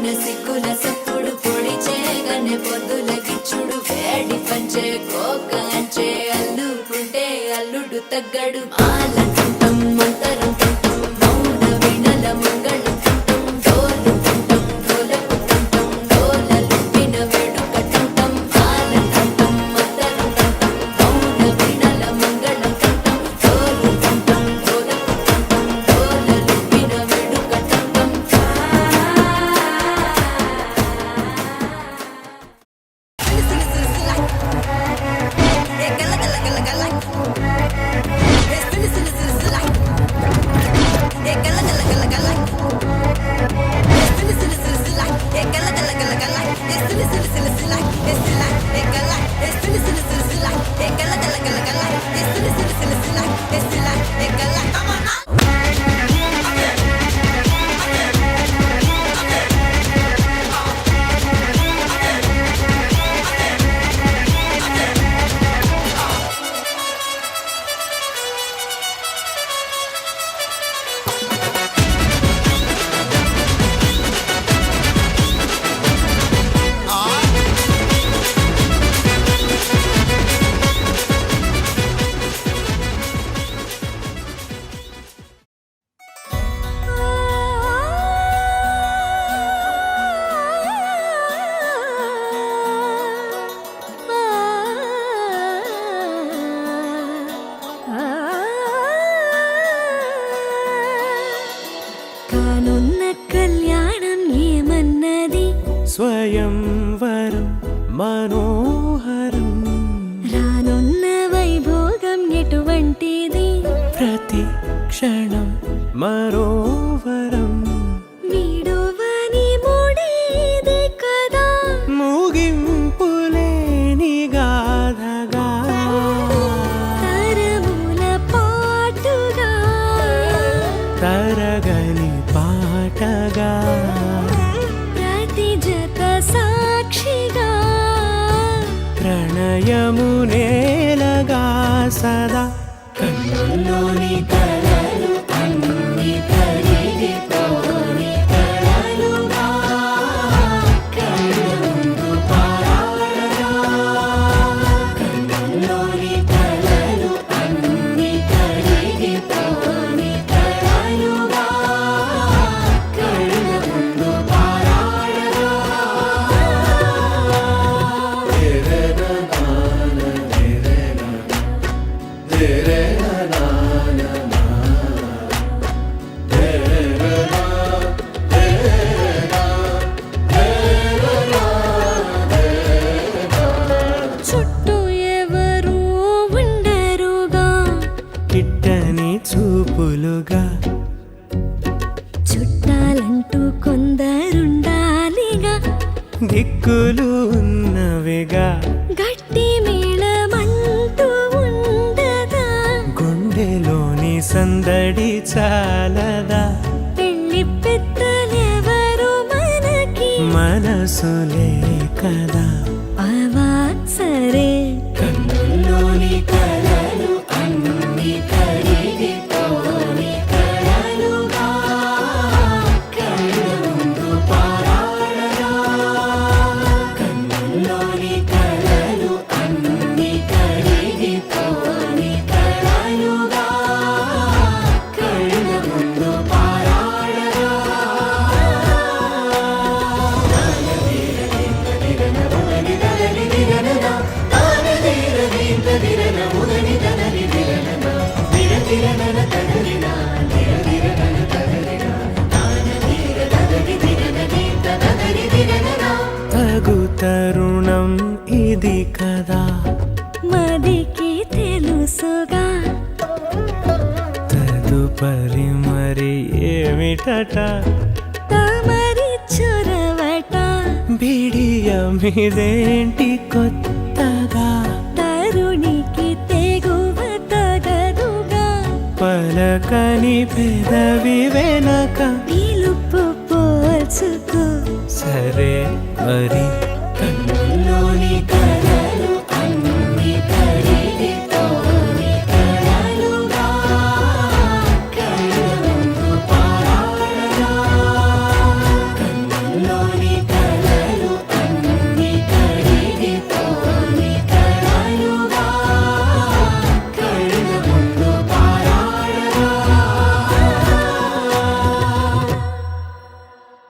పొంగిన సిగ్గుల సప్పుడు పొడి చేయగానే పొద్దుల గిచ్చుడు వేడి పంచే కోక అంచే అల్లుకుంటే అల్లుడు తగ్గడు ఆలంటుంటాం మంతరం తుంటాం మౌన వీణల మంగళం తుంటాం డోలు తుంటాం డోలకు తుంటాం డోలలుప్పిన వేడుక తుంటాం ఆలంటుంటాం మంతరం తుంటాం మౌన వీణల మంగళం తుంటాం డోలు తుంటాం డోలకు తుంటాం డోలలుప్పిన వేడుక తుంటాం కానున్న కళ్యాణం ఏమన్నది స్వయంవరం మనోహరం రానున్న వైభోగం ఎటువంటిది ప్రతి క్షణం మరోవరం వీడువని మూడేది కదా ముగింపులేని గాథగా తరముల పాటుగా తరగని పాటగా ప్రతి జత సాక్షిగా ప్రణయము నేలగా సదా కన్నుల్లోని కలలు అన్ని కరిగిపోని కలలుగా కళ్ళ ముందు పారాడగా కన్నుల్లోని కలలు అన్ని కరిగిపోని కలలుగా కళ్ళ ముందు పారాడగా చుట్టూ ఎవరు ఉండరుగా కిట్టని చూపులుగా చుట్టాలంటూ కొందరుండాలిగా దిక్కులు ఉన్నవిగా గట్టి మేళమంటూ ఉండదా గుండెలోని సందడి చాలదా పెళ్లి పెద్దలెవరు మనకి మనసులే కదా అవా సరే కన్నుల్లోని కలలు అన్ని కరిగిపోని కలలుగా కళ్ళ ముందు పారాడగా కన్నుల్లోని కలలు అన్ని కరిగిపోని కలలుగా కళ్ళ ముందు పారాడగా తగు తరుణం ఇది కదా మదికి తెలుసుగా తదుపరి మరి ఏమిటట తమరి చొరవట బిడియమిదేంటి కొత్తగా తరుణికి తెగువ తగదుగా పలకని పెదవి వెనక పిలుపు పోల్చుకో సరే మరి కన్నుల్లోని